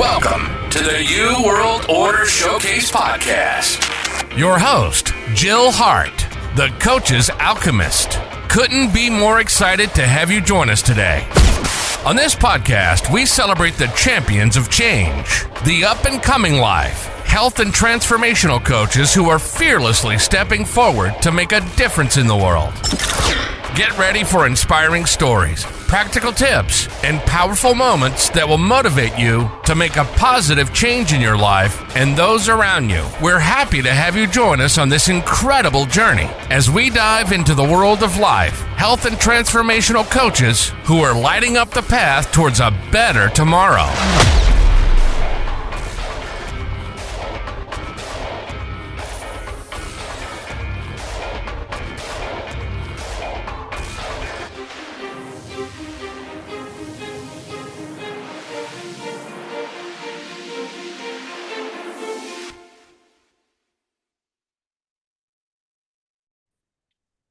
Welcome to the New World Order Showcase Podcast. Your host, Jill Hart, the Coach's Alchemist. Couldn't be more excited to have you join us today. On this podcast, we celebrate the champions of change, the up-and-coming life, health and transformational coaches who are fearlessly stepping forward to make a difference in the world. Get ready for inspiring stories, practical tips, and powerful moments that will motivate you to make a positive change in your life and those around you. We're happy to have you join us on this incredible journey as we dive into the world of life, health, and transformational coaches who are lighting up the path towards a better tomorrow.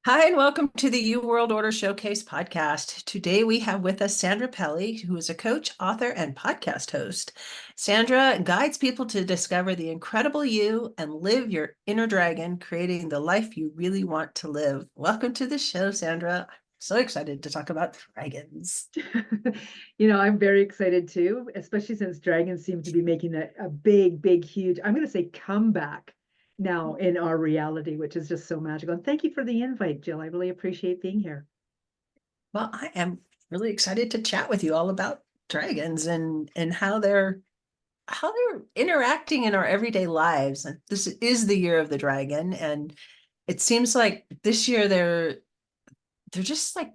Hi, and welcome to the New World Order Showcase podcast. Today we have with us Sandra Pelley, who is a coach, author, and podcast host. Sandra guides people to discover the incredible you and live your inner dragon, creating the life you really want to live. Welcome to the show, Sandra. I'm so excited to talk about dragons. I'm very excited too, especially since dragons seem to be making a big, huge, I'm going to say comeback now in our reality, which is just so magical. And thank you for the invite, Jill. I really appreciate being here. Well, I am really excited to chat with you all about dragons and how they're interacting in our everyday lives. And this is the year of the dragon, and it seems like this year they're just like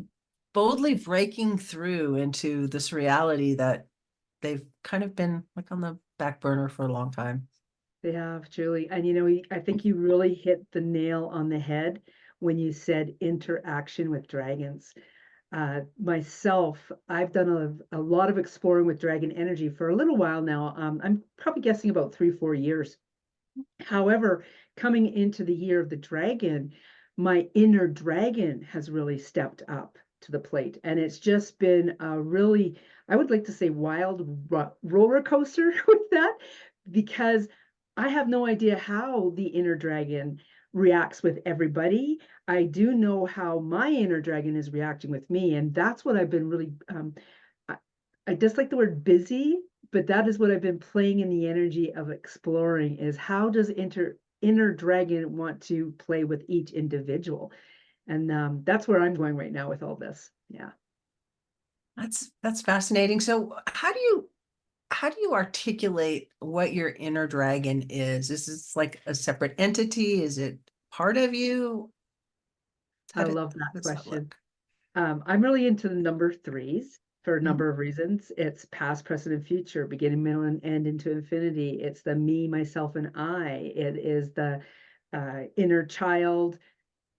boldly breaking through into this reality that they've kind of been like on the back burner for a long time. They have, Julie. And I think you really hit the nail on the head when you said interaction with dragons. Myself, I've done a lot of exploring with dragon energy for a little while now. I'm probably guessing about 3-4 years. However, coming into the year of the dragon, my inner dragon has really stepped up to the plate. And it's just been a really, I would like to say, wild roller coaster with that, because I have no idea how the inner dragon reacts with everybody. I do know how my inner dragon is reacting with me. And that's what I've been really, I dislike the word busy, but that is what I've been playing in the energy of exploring, is how does inner dragon want to play with each individual? And that's where I'm going right now with all this. Yeah. That's fascinating. So how do you articulate what your inner dragon is? Is this like a separate entity? Is it part of you? I love that question. I'm really into the number 3s for a number of reasons. It's past, present, and future, beginning, middle, and end into infinity. It's the me, myself, and I. It is the inner child,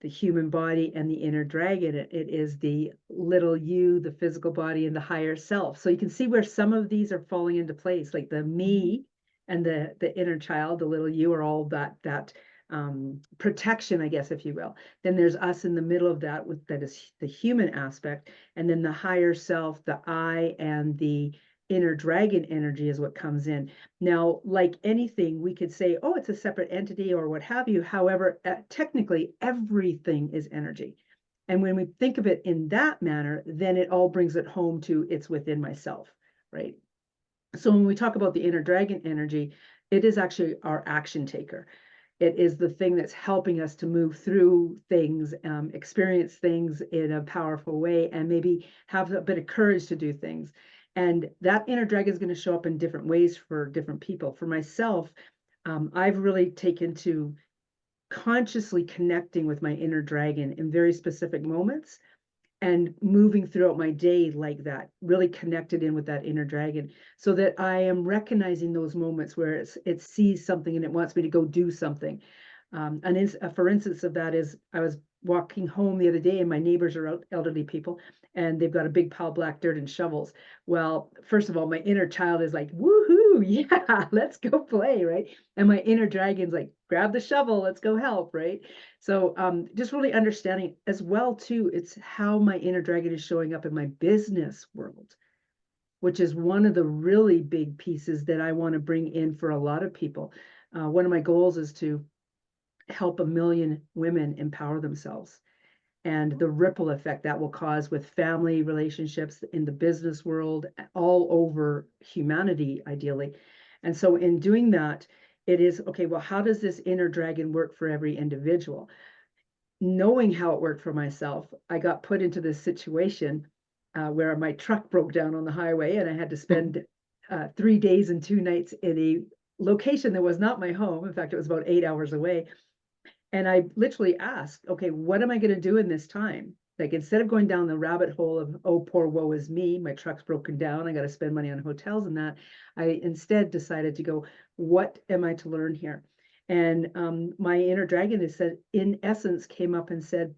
the human body, and the inner dragon. It is the little you, the physical body, and the higher self. So you can see where some of these are falling into place, like the me and the inner child, the little you, are all that protection, I guess, if you will. Then there's us in the middle of that, that is the human aspect, and then the higher self, the I, and the inner dragon energy is what comes in. Now, like anything, we could say, oh, it's a separate entity or what have you. However, technically, everything is energy. And when we think of it in that manner, then it all brings it home to it's within myself, right? So when we talk about the inner dragon energy, it is actually our action taker. It is the thing that's helping us to move through things, experience things in a powerful way, and maybe have a bit of courage to do things. And that inner dragon is going to show up in different ways for different people. For myself, I've really taken to consciously connecting with my inner dragon in very specific moments and moving throughout my day like that, really connected in with that inner dragon, so that I am recognizing those moments where it sees something and it wants me to go do something. For instance of that is, I was walking home the other day, and my neighbors are elderly people, and they've got a big pile of black dirt and shovels. Well, first of all, my inner child is like, woohoo, yeah, let's go play, right? And my inner dragon's like, grab the shovel, let's go help, right? So just really understanding as well, too, it's how my inner dragon is showing up in my business world. which is one of the really big pieces that I want to bring in for a lot of people. One of my goals is to help 1 million women empower themselves, and the ripple effect that will cause with family relationships in the business world, all over humanity, ideally. And so in doing that, it is, okay, well, how does this inner dragon work for every individual? Knowing how it worked for myself, I got put into this situation where my truck broke down on the highway, and I had to spend 3 days and 2 nights in a location that was not my home. In fact, it was about 8 hours away. And I literally asked, okay, what am I going to do in this time? Like, instead of going down the rabbit hole of, oh, poor woe is me, my truck's broken down, I got to spend money on hotels and that, I instead decided to go, what am I to learn here? And my inner dragon is said, in essence, came up and said,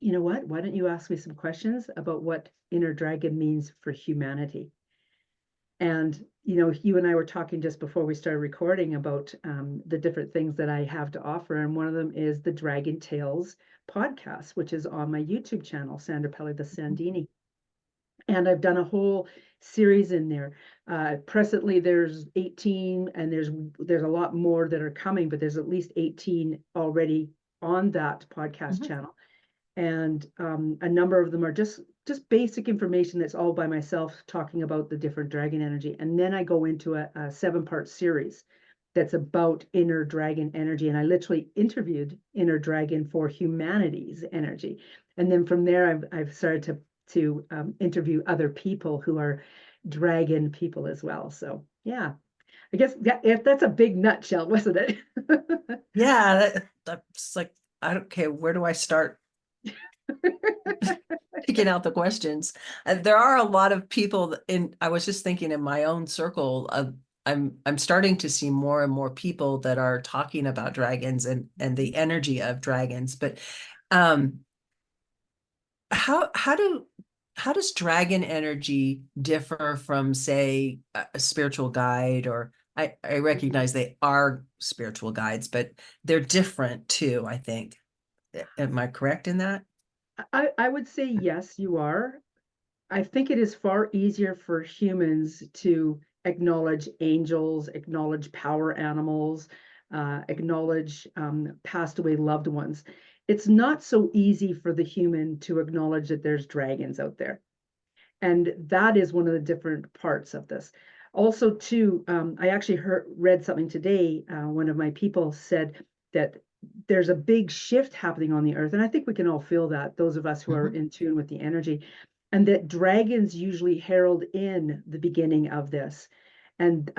you know what? Why don't you ask me some questions about what inner dragon means for humanity? And, you know, you and I were talking just before we started recording about the different things that I have to offer. And one of them is the Dragon Tales podcast, which is on my YouTube channel, Sandra Pelley, the Sandini. And I've done a whole series in there. Presently, there's 18, and there's a lot more that are coming, but there's at least 18 already on that podcast channel. And a number of them are just basic information that's all by myself, talking about the different dragon energy. And then I go into a 7-part series that's about inner dragon energy. And I literally interviewed inner dragon for humanity's energy. And then from there, I've started to interview other people who are dragon people as well. So yeah, I guess that's a big nutshell, wasn't it? Yeah, that's like, I don't care. Where do I start picking out the questions? There are a lot of people I was just thinking in my own circle, I'm starting to see more and more people that are talking about dragons and the energy of dragons. But how does dragon energy differ from, say, a spiritual guide? Or I recognize they are spiritual guides, but they're different too, I think. Am I correct in that? I would say yes, you are. I think it is far easier for humans to acknowledge angels, acknowledge power animals, acknowledge passed away loved ones. It's not so easy for the human to acknowledge that there's dragons out there. And that is one of the different parts of this. Also, too, I actually read something today. One of my people said that there's a big shift happening on the earth. And I think we can all feel that, those of us who are in tune with the energy, and that dragons usually herald in the beginning of this. And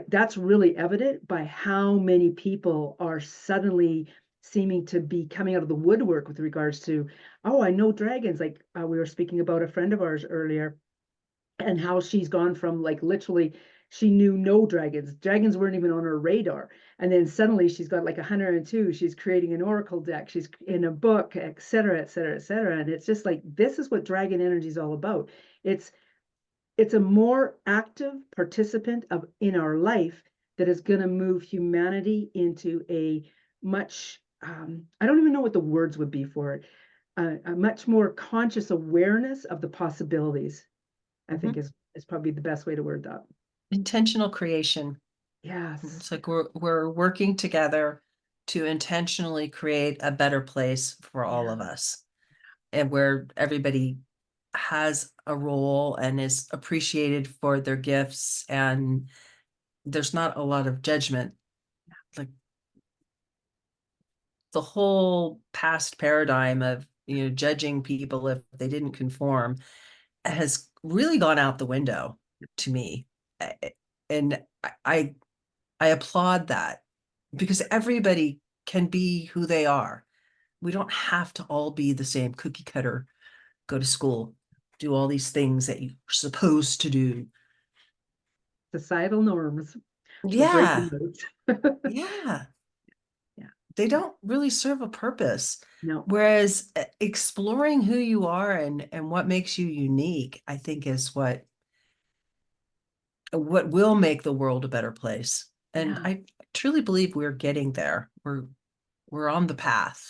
that's really evident by how many people are suddenly seeming to be coming out of the woodwork with regards to, oh, I know dragons. Like we were speaking about a friend of ours earlier, and how she's gone from, like, literally she knew no dragons weren't even on her radar, and then suddenly she's got like 102, she's creating an oracle deck, she's in a book, etc., etc., etc. And it's just like, this is what dragon energy is all about. It's a more active participant in our life that is going to move humanity into a much I don't even know what the words would be for it, a much more conscious awareness of the possibilities, I think is probably the best way to word that. Intentional creation. Yes. It's like we're working together to intentionally create a better place for all of us, and where everybody has a role and is appreciated for their gifts, and there's not a lot of judgment. Like the whole past paradigm of, judging people if they didn't conform has really gone out the window to me. And I applaud that, because everybody can be who they are. We don't have to all be the same cookie cutter, go to school, do all these things that you're supposed to do. Societal norms. We're Yeah. breaking those. Yeah. Yeah. They don't really serve a purpose. No. Whereas exploring who you are and what makes you unique, I think, is what will make the world a better place. And I truly believe we're getting there. We're on the path.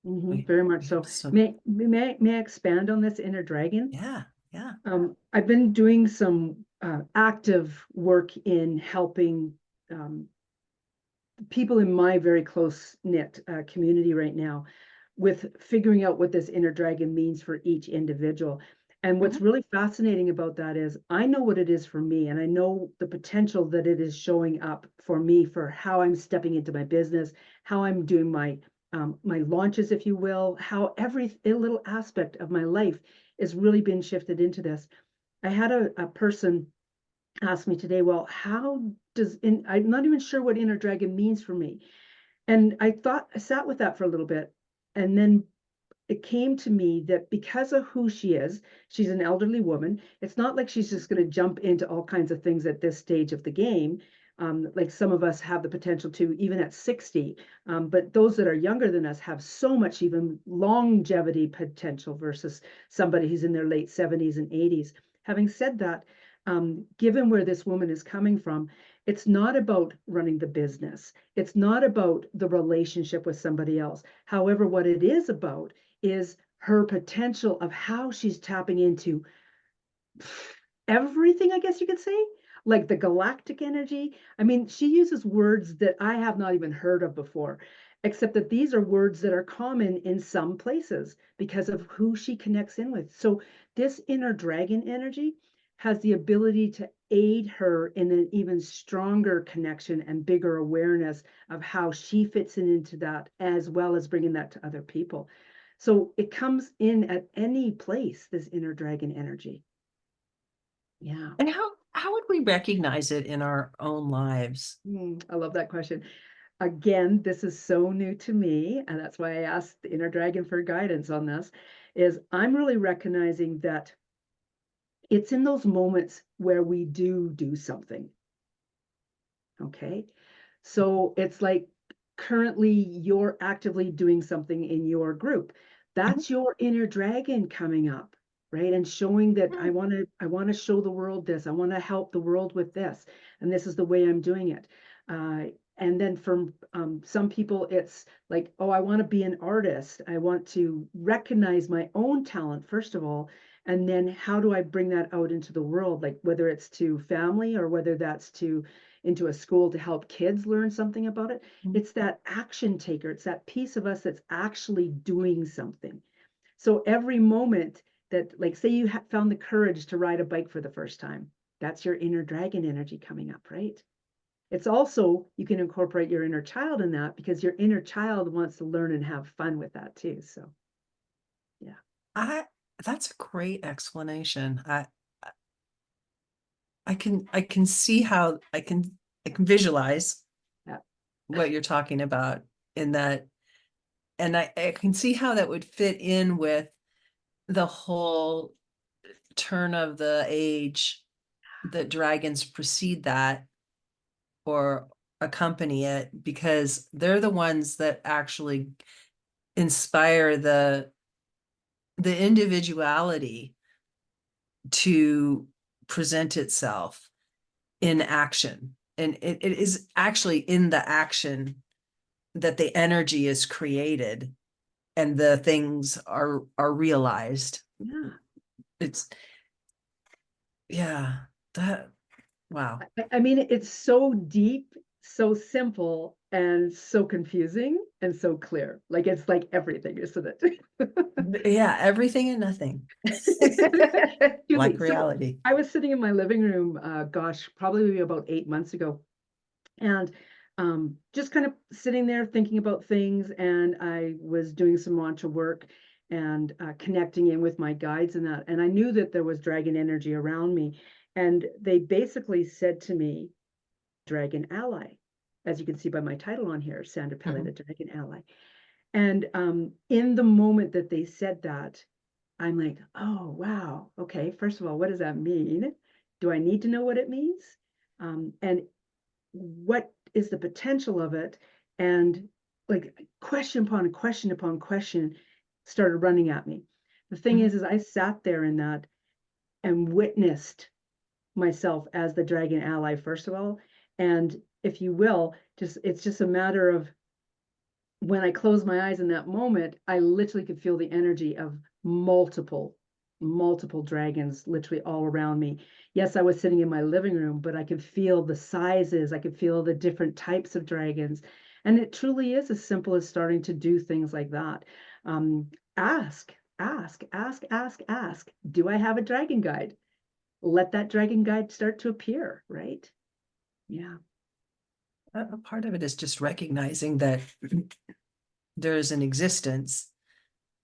Very much so. May I expand on this inner dragon? Yeah. I've been doing some active work in helping people in my very close-knit community right now with figuring out what this inner dragon means for each individual. And what's really fascinating about that is I know what it is for me, and I know the potential that it is showing up for me for how I'm stepping into my business, how I'm doing my launches, if you will, how every little aspect of my life is really being shifted into this. I had a person ask me today, well, I'm not even sure what inner dragon means for me. And I sat with that for a little bit. And then it came to me that because of who she is, she's an elderly woman. It's not like she's just going to jump into all kinds of things at this stage of the game. Like some of us have the potential to, even at 60. But those that are younger than us have so much even longevity potential versus somebody who's in their late 70s and 80s. Having said that, given where this woman is coming from, it's not about running the business. It's not about the relationship with somebody else. However, what it is about is her potential of how she's tapping into everything, I guess you could say, like the galactic energy. I mean, she uses words that I have not even heard of before, except that these are words that are common in some places because of who she connects in with. So this inner dragon energy has the ability to aid her in an even stronger connection and bigger awareness of how she fits into that, as well as bringing that to other people. So it comes in at any place, this inner dragon energy. Yeah. And how would we recognize it in our own lives? I love that question. Again, this is so new to me, and that's why I asked the inner dragon for guidance on this, is I'm really recognizing that it's in those moments where we do something. Okay. So it's like currently you're actively doing something in your group. That's your inner dragon coming up, right? And showing that I want to show the world this. I want to help the world with this. And this is the way I'm doing it. And then from some people, it's like, oh, I want to be an artist. I want to recognize my own talent, first of all. And then how do I bring that out into the world? Like whether it's to family or whether that's into a school to help kids learn something about it. It's that action taker. It's that piece of us that's actually doing something. So every moment that, like, say you found the courage to ride a bike for the first time, that's your inner dragon energy coming up, right? It's also, you can incorporate your inner child in that because your inner child wants to learn and have fun with that too. So, yeah. That's a great explanation. I can see how I can visualize what you're talking about in that, and I can see how that would fit in with the whole turn of the age that dragons precede that or accompany it, because they're the ones that actually inspire the individuality to present itself in action. And it is actually in the action that the energy is created and the things are realized. Yeah. Wow. I mean, it's so deep, so simple, and so confusing and so clear. Like it's like everything, isn't it? Yeah, everything and nothing. Like reality. So I was sitting in my living room, probably about 8 months ago, and just kind of sitting there thinking about things. And I was doing some mantra work and connecting in with my guides and that. And I knew that there was dragon energy around me. And they basically said to me, Dragon Ally, as you can see by my title on here, Sandra Pelley, the Dragon Ally. And in the moment that they said that, I'm like, oh, wow. Okay, first of all, what does that mean? Do I need to know what it means? And what is the potential of it? And like question upon question upon question started running at me. The thing is I sat there in that and witnessed myself as the dragon ally, first of all. And if you will, it's just a matter of when I closed my eyes in that moment, I literally could feel the energy of multiple multiple dragons literally all around me. Yes, I was sitting in my living room, but I could feel the sizes. I could feel the different types of dragons. And it truly is as simple as starting to do things like that. Ask, ask. Do I have a dragon guide? Let that dragon guide start to appear, right? Yeah. A part of it is just recognizing that there is an existence,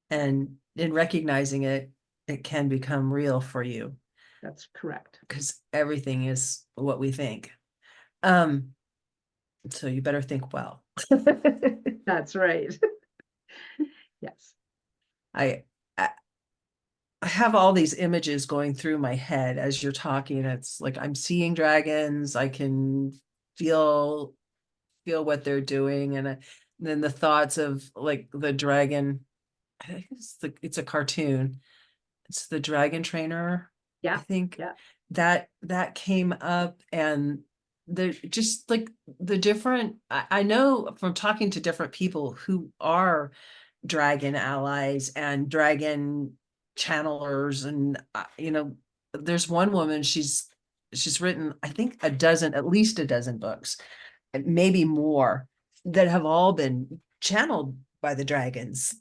and in recognizing it, it can become real for you. That's correct. Because everything is what we think. So you better think well. That's right. Yes. I have all these images going through my head as you're talking. It's like I'm seeing dragons. I can feel what they're doing, and then the thoughts of like the dragon. I think it's a cartoon. It's the Dragon Trainer. Yeah. I think Yeah. that came up, and they're just like the different. I know from talking to different people who are dragon allies and dragon channelers, and there's one woman, she's written I think at least a dozen books, maybe more, that have all been channeled by the dragons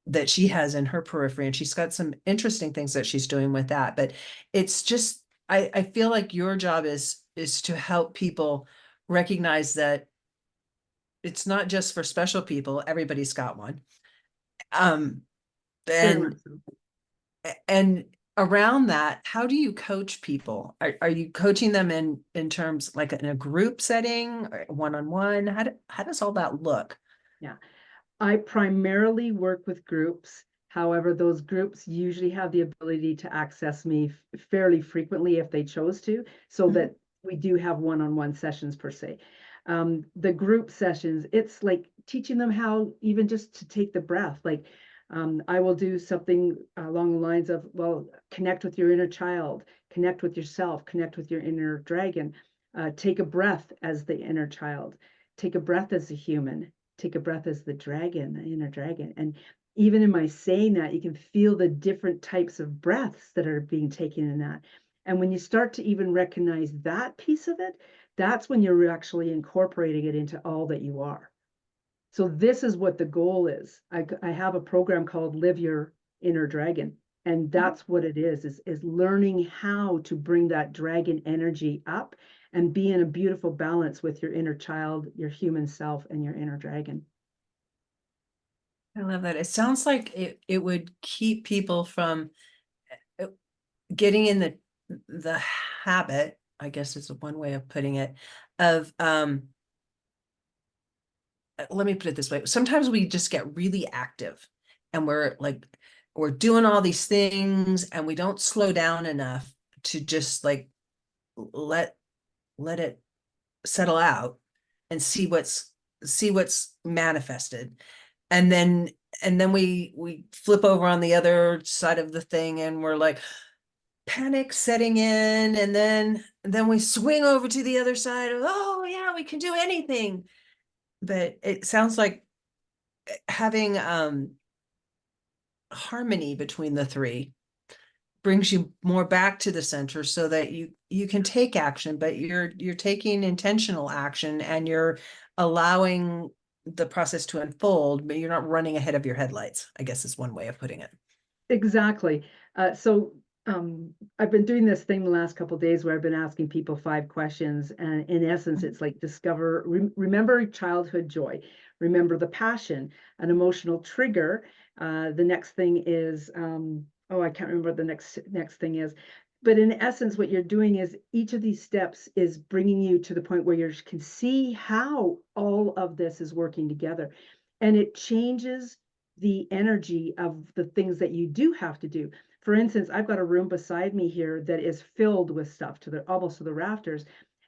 that she has in her periphery, and she's got some interesting things that she's doing with that. But it's just I feel like your job is to help people recognize that it's not just for special people. Everybody's got one. um Very much and so. and around that, how do you coach people? Are you coaching them in terms like in a group setting or one-on-one? How does all that look? Yeah. I primarily work with groups. However, those groups usually have the ability to access me fairly frequently if they chose to, so that we do have one-on-one sessions per se. The group sessions, it's like teaching them how even just to take the breath. Like I will do something along the lines of, well, connect with your inner child, connect with yourself, connect with your inner dragon. Take a breath as the inner child, take a breath as a human, take a breath as the dragon, the inner dragon. And even in my saying that, you can feel the different types of breaths that are being taken in that. And when you start to even recognize that piece of it, that's when you're actually incorporating it into all that you are. So this is what the goal is. I have a program called Live Your Inner Dragon. And that's what it is learning how to bring that dragon energy up and be in a beautiful balance with your inner child, your human self, and your inner dragon. I love that. It sounds like it would keep people from getting in the habit, I guess is one way of putting it, of let me put it this way. Sometimes we just get really active, and we're doing all these things, and we don't slow down enough to just like let it settle out and see what's manifested. And then we flip over on the other side of the thing, and we're like panic setting in, and then we swing over to the other side of, oh yeah, we can do anything. But it sounds like having harmony between the three brings you more back to the center, so that you can take action, but you're taking intentional action, and you're allowing the process to unfold, but you're not running ahead of your headlights, I guess is one way of putting it. Exactly. So I've been doing this thing the last couple of days where I've been asking people 5 questions, and in essence, it's like remember childhood joy, remember the passion, an emotional trigger. The next thing is, I can't remember what the next thing is. But in essence, what you're doing is each of these steps is bringing you to the point where you can see how all of this is working together, and it changes the energy of the things that you do have to do. For instance, I've got a room beside me here that is filled with stuff almost to the rafters.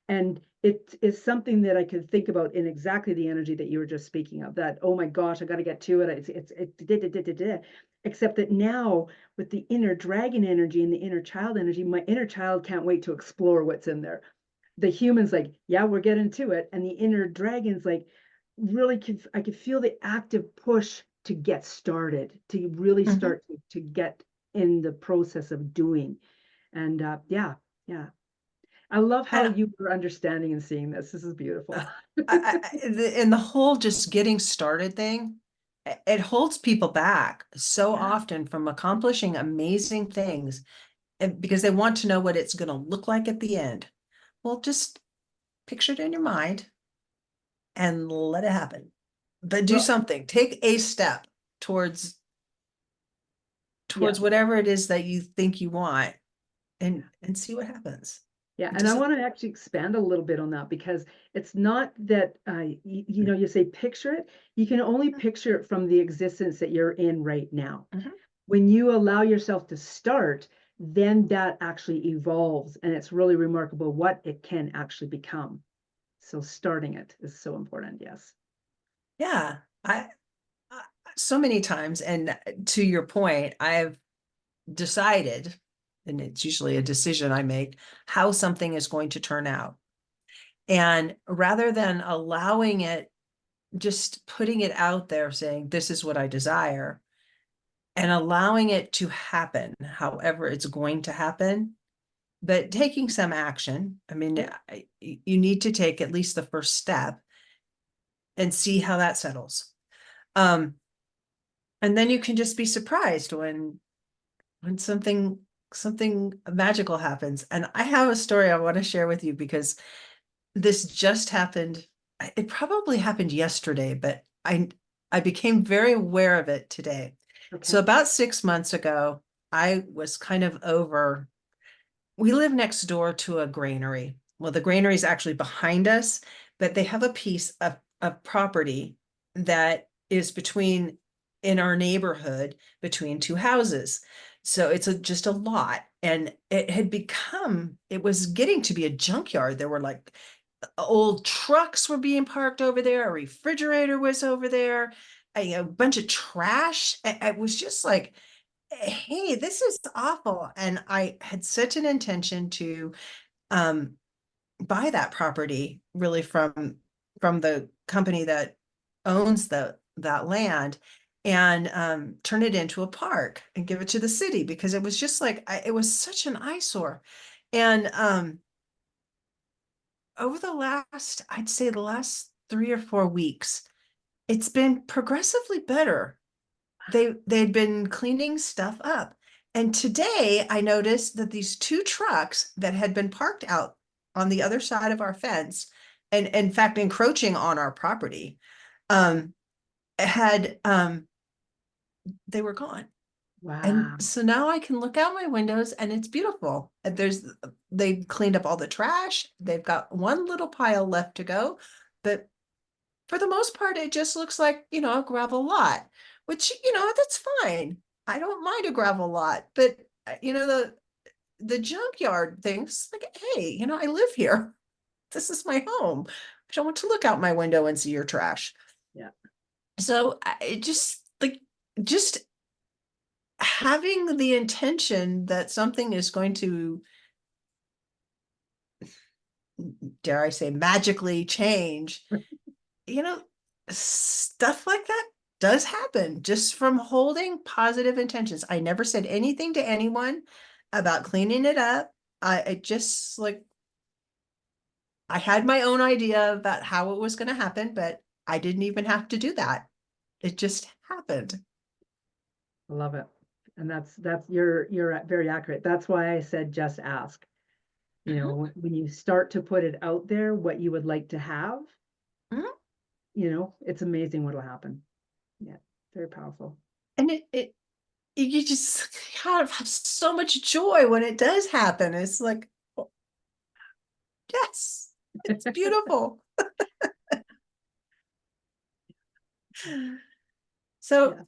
And it is something that I could think about in exactly the energy that you were just speaking of, that, oh my gosh, I got to get to it. Except that now with the inner dragon energy and the inner child energy, my inner child can't wait to explore what's in there. The human's like, yeah, we're getting to it. And the inner dragon's like, really, I could feel the active push to get started, to really start to get in the process of doing. And yeah. I love how And you were understanding and seeing this. This is beautiful. and the whole just getting started thing, it holds people back so Yeah. often from accomplishing amazing things, because they want to know what it's going to look like at the end. Well, just picture it in your mind and let it happen. But do Well, something. Take a step towards yeah. whatever it is that you think you want, and see what happens. Yeah, It and I doesn't. want to actually expand a little bit on that, because it's not that you know, you say picture it. You can only picture it from the existence that you're in right now. Mhm. When you allow yourself to start, then that actually evolves, and it's really remarkable what it can actually become. So starting it is so important. Yes. Yeah, I so many times, and to your point, I've decided, and it's usually a decision I make, how something is going to turn out. And rather than allowing it, just putting it out there saying, this is what I desire, and allowing it to happen, however it's going to happen, but taking some action. I mean, you need to take at least the first step and see how that settles. Um, and then you can just be surprised when something magical happens. And I have a story I want to share with you, because this just happened. It probably happened yesterday, but I became very aware of it today. Okay. So about 6 months ago, I was kind of over. We live next door to a granary. Well, the granary is actually behind us, but they have a piece of property that is between, in our neighborhood, between two houses. So it's just a lot. And it was getting to be a junkyard. There were like old trucks were being parked over there. A refrigerator was over there, a bunch of trash. It was just like, hey, this is awful. And I had such an intention to um, buy that property, really, from the company that owns that land, and turn it into a park and give it to the city, because it was just like, it was such an eyesore. And over I'd say the last 3 or 4 weeks, it's been progressively better. They'd been cleaning stuff up. And today I noticed that these two trucks that had been parked out on the other side of our fence, and in fact encroaching on our property, um, had they were gone. And Wow. so now I can look out my windows and it's beautiful. They cleaned up all the trash. They've got one little pile left to go, but for the most part, it just looks like, a gravel lot, which, that's fine. I don't mind a gravel lot, but the junkyard things, like, hey, I live here. This is my home. I don't want to look out my window and see your trash. Yeah. So it just having the intention that something is going to, dare I say, magically change, you know, stuff like that does happen just from holding positive intentions. I never said anything to anyone about cleaning it up. I just, like, I had my own idea about how it was going to happen, but I didn't even have to do that. It just happened. I love it. And you're very accurate. That's why I said just ask. You Mhm, know, when you start to put it out there, what you would like to have, mhm. it's amazing what'll happen. Yeah, very powerful. And you just kind of have so much joy when it does happen. It's like, oh, yes, it's beautiful. So Yeah.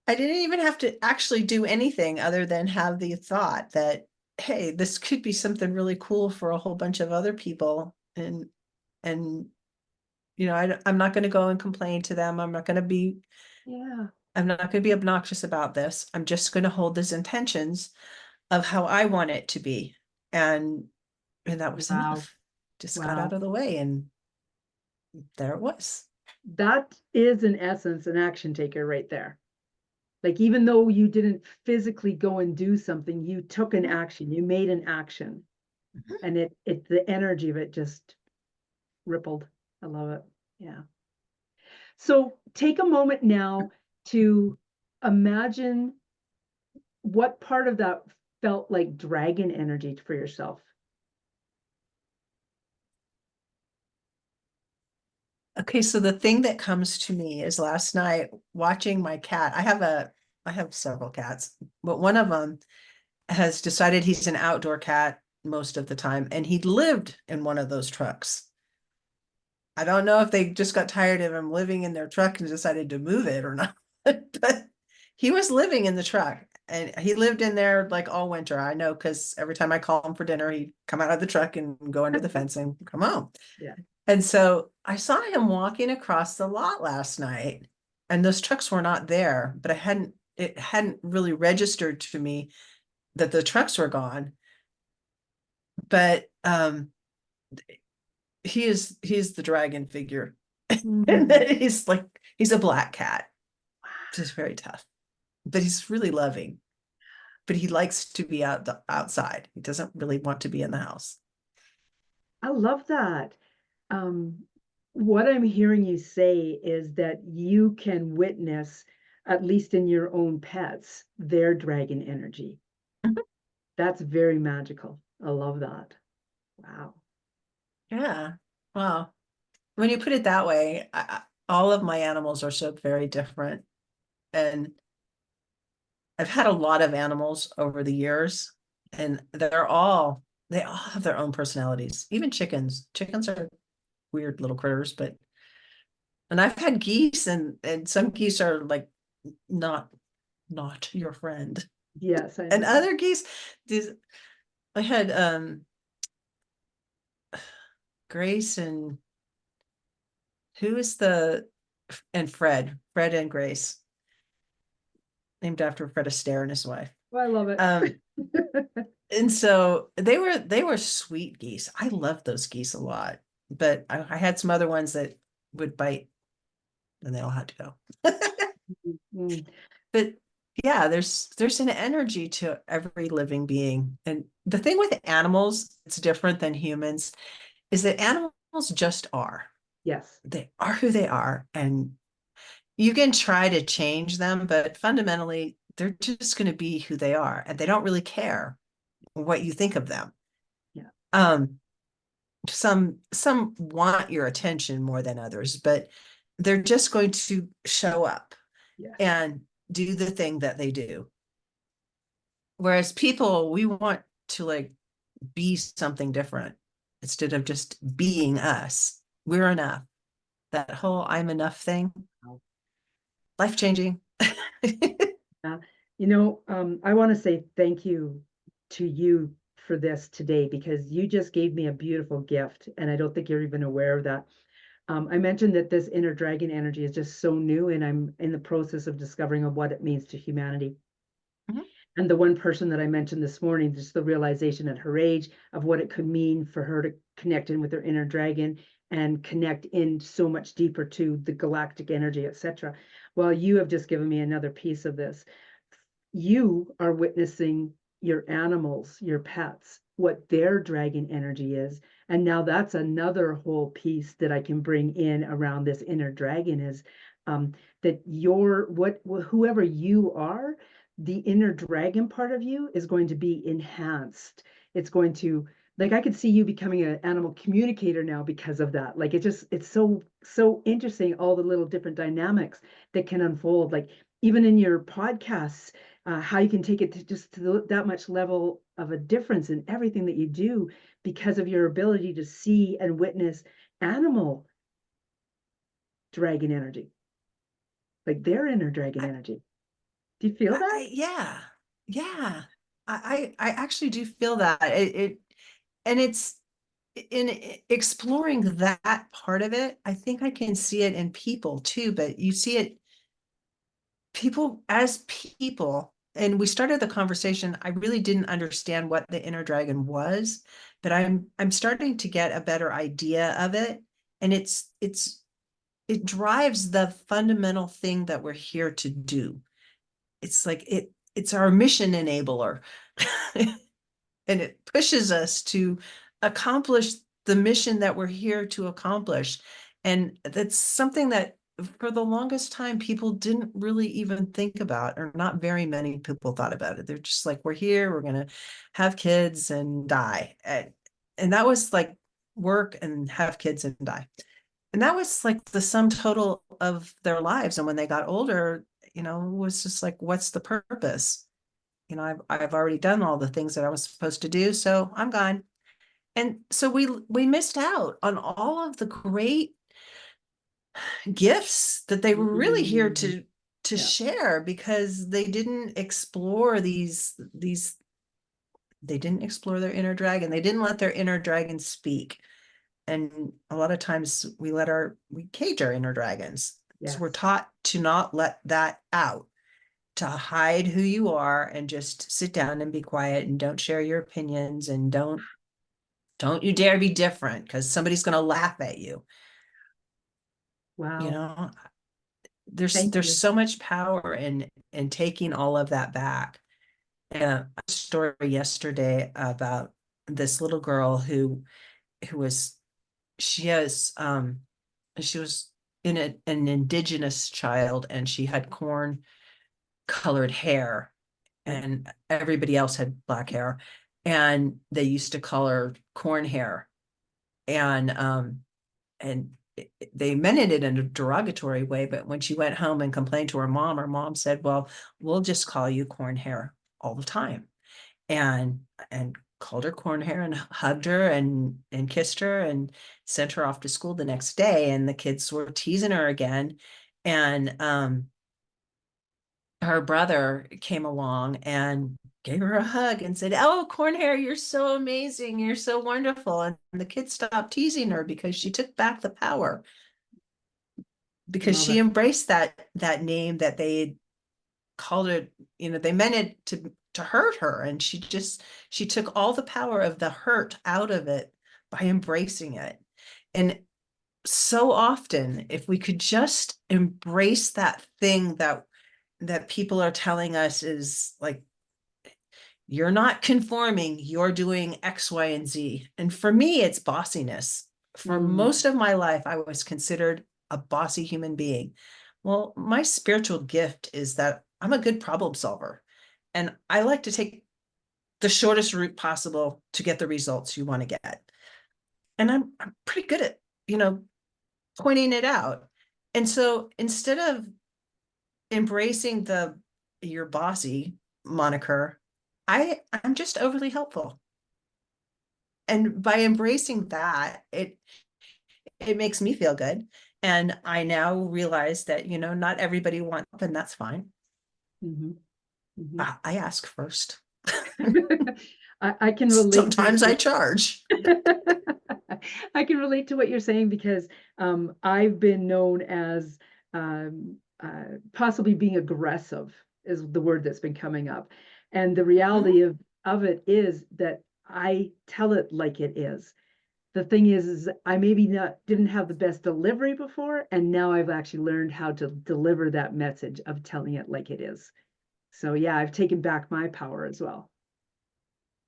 I didn't even have to actually do anything other than have the thought that, hey, this could be something really cool for a whole bunch of other people. And I'm not going to go and complain to them. Yeah. I'm not going to be obnoxious about this. I'm just going to hold these intentions of how I want it to be. And that was Wow. enough. Just got out Wow. of the way, and there it was. That is in essence an action taker right there. Like, even though you didn't physically go and do something, you took an action, you made an action, and the energy of it just rippled. I love it. Yeah. So take a moment now to imagine what part of that felt like dragon energy for yourself. Okay, so the thing that comes to me is last night watching my cat. I have several cats, but one of them has decided he's an outdoor cat most of the time, and he lived in one of those trucks. I don't know if they just got tired of him living in their truck and decided to move it or not, but he was living in the truck, and he lived in there like all winter. I know, because every time I call him for dinner, he'd come out of the truck and go under the fence and come home. Yeah. And so I saw him walking across the lot last night, and those trucks were not there, but it hadn't really registered to me that the trucks were gone. But he's the dragon figure. And then he's a black cat, just very tough, but he's really loving. But he likes to be outside. He doesn't really want to be in the house. I love that. What I'm hearing you say is that you can witness, at least in your own pets, their dragon energy. Mhm. That's very magical. I love that. Wow. Yeah. Wow. When you put it that way, all of my animals are so very different. And I've had a lot of animals over the years, and they all have their own personalities. Even chickens. Chickens are weird little critters, but and I've had geese, and some geese are like not your friend. Yes, I And understand. other geese, these I had Grace and who is the and Fred and Grace, named after Fred Astaire and his wife. Well, I love it. And so they were sweet geese. I loved those geese a lot, but I had some other ones that would bite, and they all had to go. Mm, But yeah, there's an energy to every living being. And the thing with animals, it's different than humans, is that animals just are. yes. They are who they are. And you can try to change them, but fundamentally, they're just going to be who they are. And they don't really care what you think of them. Yeah. Some want your attention more than others, but they're just going to show up Yes. and do the thing that they do. Whereas people, we want to like be something different instead of just being us. We're enough. That whole I'm enough thing, life changing. I want to say thank you to you for this today, because you just gave me a beautiful gift, and I don't think you're even aware of that. I mentioned that this inner dragon energy is just so new, and I'm in the process of discovering of what it means to humanity. Mhm. And the one person that I mentioned this morning, just the realization at her age of what it could mean for her to connect in with her inner dragon and connect in so much deeper to the galactic energy, etc. Well, you have just given me another piece of this. You are witnessing your animals, your pets, what their dragon energy is. And now that's another whole piece that I can bring in around this inner dragon is that whoever you are, the inner dragon part of you is going to be enhanced. It's going to, like, I could see you becoming an animal communicator now because of that. Like, it's so interesting, all the little different dynamics that can unfold. Like, even in your podcasts, how you can take it to just to that much level of a difference in everything that you do because of your ability to see and witness animal dragon energy, like their inner dragon energy. Do you feel that? Yeah, yeah. I actually do feel that it and it's in exploring that part of it. I think I can see it in people too, but you see it people as people. And we started the conversation. I really didn't understand what the inner dragon was, but I'm starting to get a better idea of it. And it drives the fundamental thing that we're here to do. it's like it's our mission enabler. And it pushes us to accomplish the mission that we're here to accomplish. And that's something that for the longest time people didn't really even think about, or not very many people thought about it. They're just like, we're here, we're going to have kids and die. And that was like work and have kids and die. And that was like the sum total of their lives. And when they got older, it was just like, what's the purpose? I've already done all the things that I was supposed to do, so I'm gone. And so we missed out on all of the great gifts that they were really here to share, because they didn't explore they didn't explore their inner dragon. They didn't let their inner dragon speak. And a lot of times we cage our inner dragons. Yes. So we're taught to not let that out, to hide who you are and just sit down and be quiet and don't share your opinions, and don't you dare be different, because somebody's going to laugh at you. Wow. There's so much power in taking all of that back. A story yesterday about this little girl who was she was an indigenous child, and she had corn colored hair, and everybody else had black hair, and they used to call her corn hair. And they meant it in a derogatory way, but when she went home and complained to her mom said, well, we'll just call you corn hair all the time. And called her corn hair and hugged her and kissed her and sent her off to school the next day. And the kids were teasing her again. And her brother came along and gave her a hug and said, oh, corn hair, you're so amazing, you're so wonderful. And the kids stopped teasing her because she took back the power, because she embraced that name that they had called it. They meant it to hurt her, and she took all the power of the hurt out of it by embracing it. And so often, if we could just embrace that thing that people are telling us is like, you're not conforming, you're doing X, Y, and Z. And for me, it's bossiness. For most of my life, I was considered a bossy human being. Well, my spiritual gift is that I'm a good problem solver, and I like to take the shortest route possible to get the results you want to get. And I'm pretty good at, pointing it out. And so instead of embracing your bossy moniker, I'm just overly helpful. And by embracing that, it makes me feel good. And I now realize that, not everybody wants, and that's fine. I ask first. I can relate. Sometimes I charge. I can relate to what you're saying, because I've been known as possibly being aggressive is the word that's been coming up. And the reality of it is that I tell it like it is. The thing is I maybe didn't have the best delivery before, and now I've actually learned how to deliver that message of telling it like it is. So yeah, I've taken back my power as well.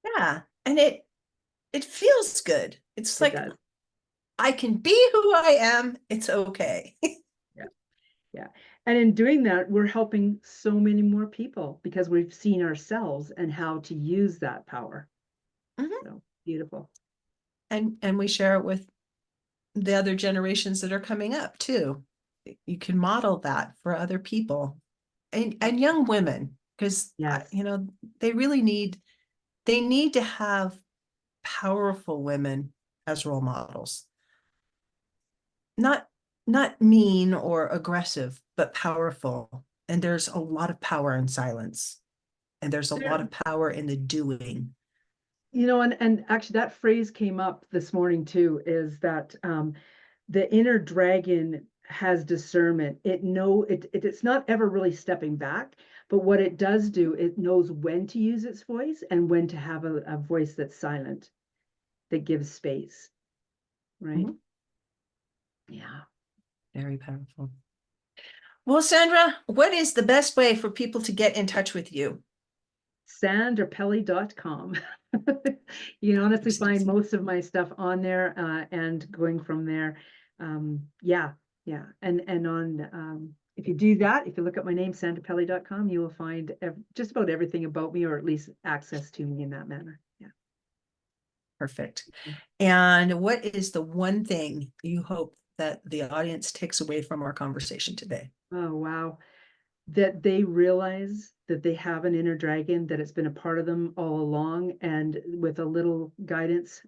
Yeah, and it feels good. It's like, I can be who I am. It's okay. Yeah. And in doing that, we're helping so many more people, because we've seen ourselves and how to use that power. So beautiful. And we share it with the other generations that are coming up too. You can model that for other people, and young women, because they really need to have powerful women as role models. Not mean or aggressive, but powerful. And there's a lot of power in silence, and there's a lot of power in the doing. And actually that phrase came up this morning too, is that the inner dragon has discernment. It's not ever really stepping back, but what it does do, it knows when to use its voice and when to have a voice that's silent, that gives space. Right? Yeah. Very powerful. Well, Sandra, what is the best way for people to get in touch with you? SandraPelley.com. You can honestly find most of my stuff on there, and going from there. Yeah. And on, if you do that, if you look up my name, SandraPelley.com, you will find just about everything about me, or at least access to me in that manner. Yeah. Perfect. And what is the one thing you hope that the audience takes away from our conversation today? Oh, wow. That they realize that they have an inner dragon, that it's been a part of them all along, and with a little guidance,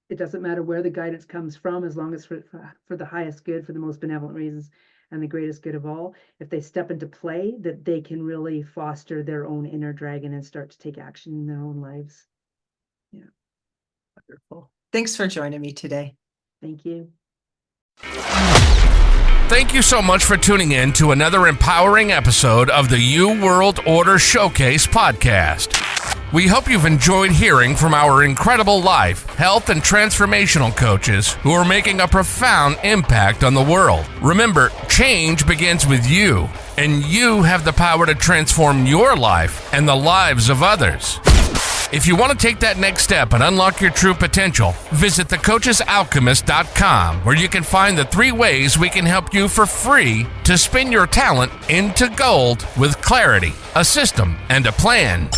it doesn't matter where the guidance comes from, as long as for the highest good, for the most benevolent reasons, and the greatest good of all. If they step into play, that they can really foster their own inner dragon and start to take action in their own lives. Yeah. Wonderful. Thanks for joining me today. Thank you. Thank you so much for tuning in to another empowering episode of the You World Order Showcase podcast. We hope you've enjoyed hearing from our incredible life, health, and transformational coaches who are making a profound impact on the world. Remember, change begins with you, and you have the power to transform your life and the lives of others. If you want to take that next step and unlock your true potential, visit thecoachesalchemist.com, where you can find the 3 ways we can help you for free to spin your talent into gold with clarity, a system, and a plan.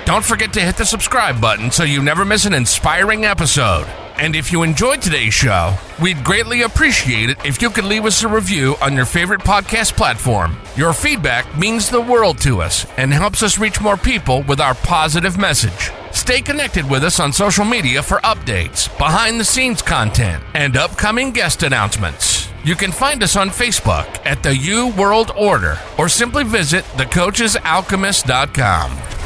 Don't forget to hit the subscribe button so you never miss an inspiring episode. And if you enjoyed today's show, we'd greatly appreciate it if you could leave us a review on your favorite podcast platform. Your feedback means the world to us and helps us reach more people with our positive message. Stay connected with us on social media for updates, behind-the-scenes content, and upcoming guest announcements. You can find us on Facebook at the You World Order, or simply visit thecoachesalchemist.com.